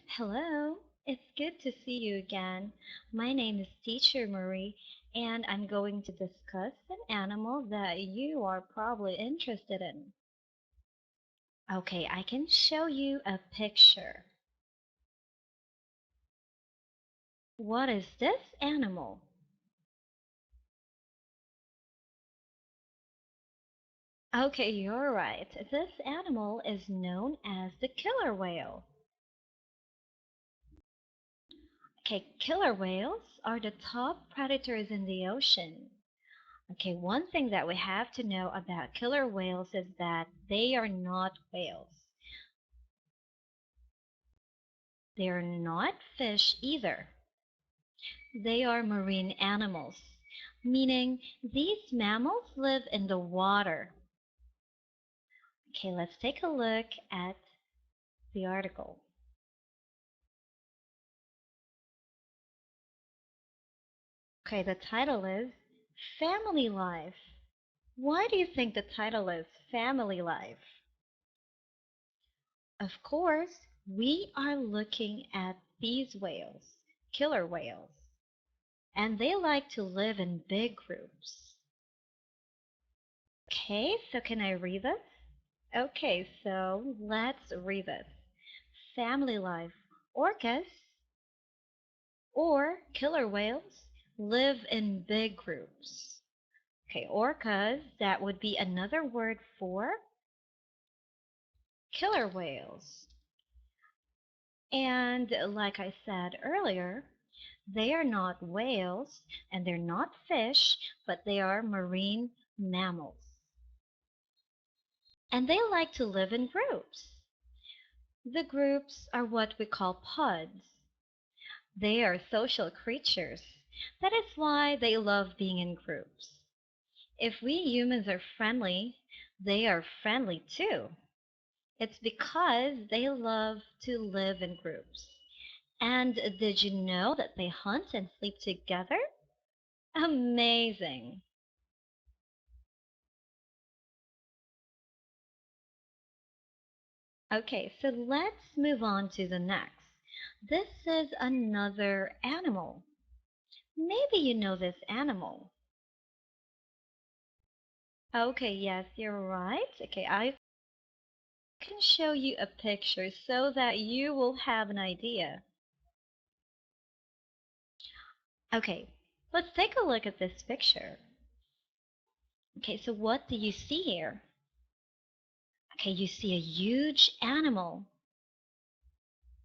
Hello, it's good to see you again. My name is Teacher Marie, and I'm going to discuss an animal that you are probably interested in. Okay, I can show you a picture. What is this animal? Okay, you're right. This animal is known as the killer whale. Okay, killer whales are the top predators in the ocean. Okay, one thing that we have to know about killer whales is that they are not whales. They are not fish either. They are marine animals, meaning these mammals live in the water. Okay, let's take a look at the article. Okay, the title is Family Life. Why do you think the title is Family Life? Of course, we are looking at these whales, killer whales, and they like to live in big groups. Okay, so can I read this? Okay, so let's read this. Family life. Orcas, or killer whales, live in big groups. Okay, orcas, that would be another word for killer whales. And like I said earlier, they are not whales and they're not fish, but they are marine mammals. And they like to live in groups. The groups are what we call pods. They are social creatures. That is why they love being in groups. If we humans are friendly, they are friendly too. It's because they love to live in groups. And did you know that they hunt and sleep together? Amazing. Okay, so let's move on to the next. This is another animal. Maybe you know this animal. Okay, yes, you're right. Okay, I can show you a picture so that you will have an idea. Okay, let's take a look at this picture. Okay, so what do you see here? Okay, you see a huge animal.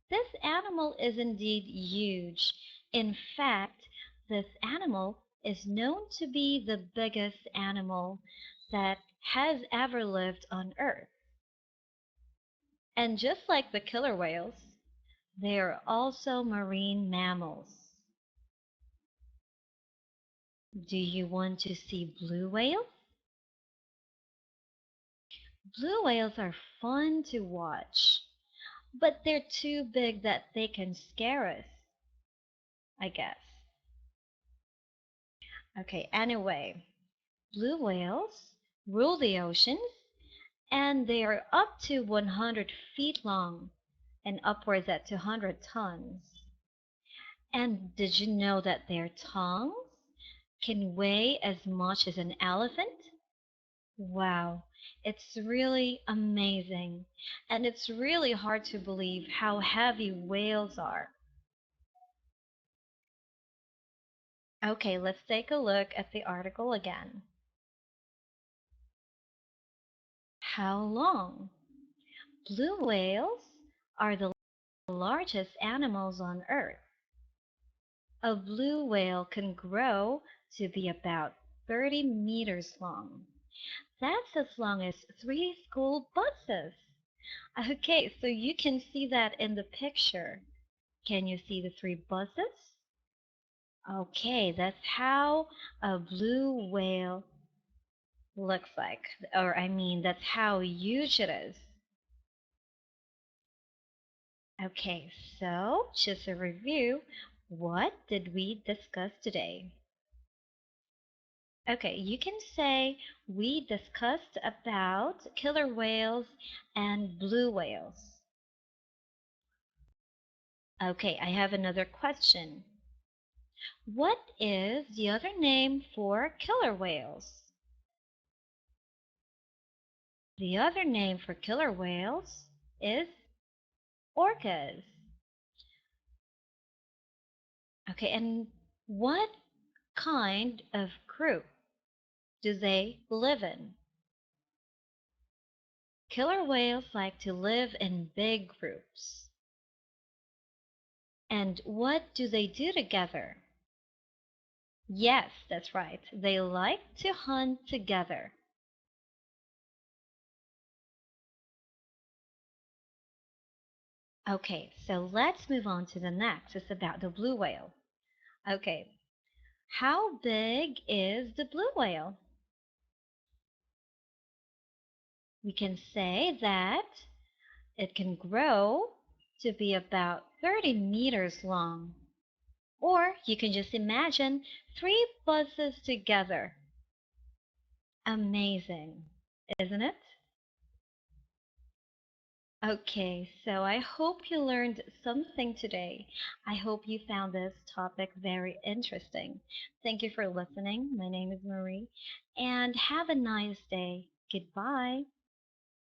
This animal is indeed huge. In fact, this animal is known to be the biggest animal that has ever lived on Earth. And just like the killer whales, they are also marine mammals. Do you want to see blue whales? Blue whales are fun to watch, but they're too big that they can scare us, I guess. Okay, anyway, blue whales rule the oceans and they are up to 100 feet long and upwards at 200 tons. And did you know that their tongues can weigh as much as an elephant? Wow, it's really amazing. And it's really hard to believe how heavy whales are. Okay, let's take a look at the article again. How long? Blue whales are the largest animals on Earth. A blue whale can grow to be about 30 meters long. That's as long as 3 school buses. Okay, so you can see that in the picture. Can you see the 3 buses? Okay, that's how a blue whale looks like. Or, I mean, that's how huge it is. Okay, so just a review. What did we discuss today? Okay, you can say we discussed about killer whales and blue whales. Okay, I have another question. What is the other name for killer whales? The other name for killer whales is orcas. Okay, and what kind of group do they live in? Killer whales like to live in big groups. And what do they do together? Yes, that's right. They like to hunt together. Okay, so let's move on to the next. It's about the blue whale. Okay, how big is the blue whale? We can say that it can grow to be about 30 meters long. Or you can just imagine three buses together. Amazing, isn't it? Okay, so I hope you learned something today. I hope you found this topic very interesting. Thank you for listening. My name is Marie, and have a nice day. Goodbye.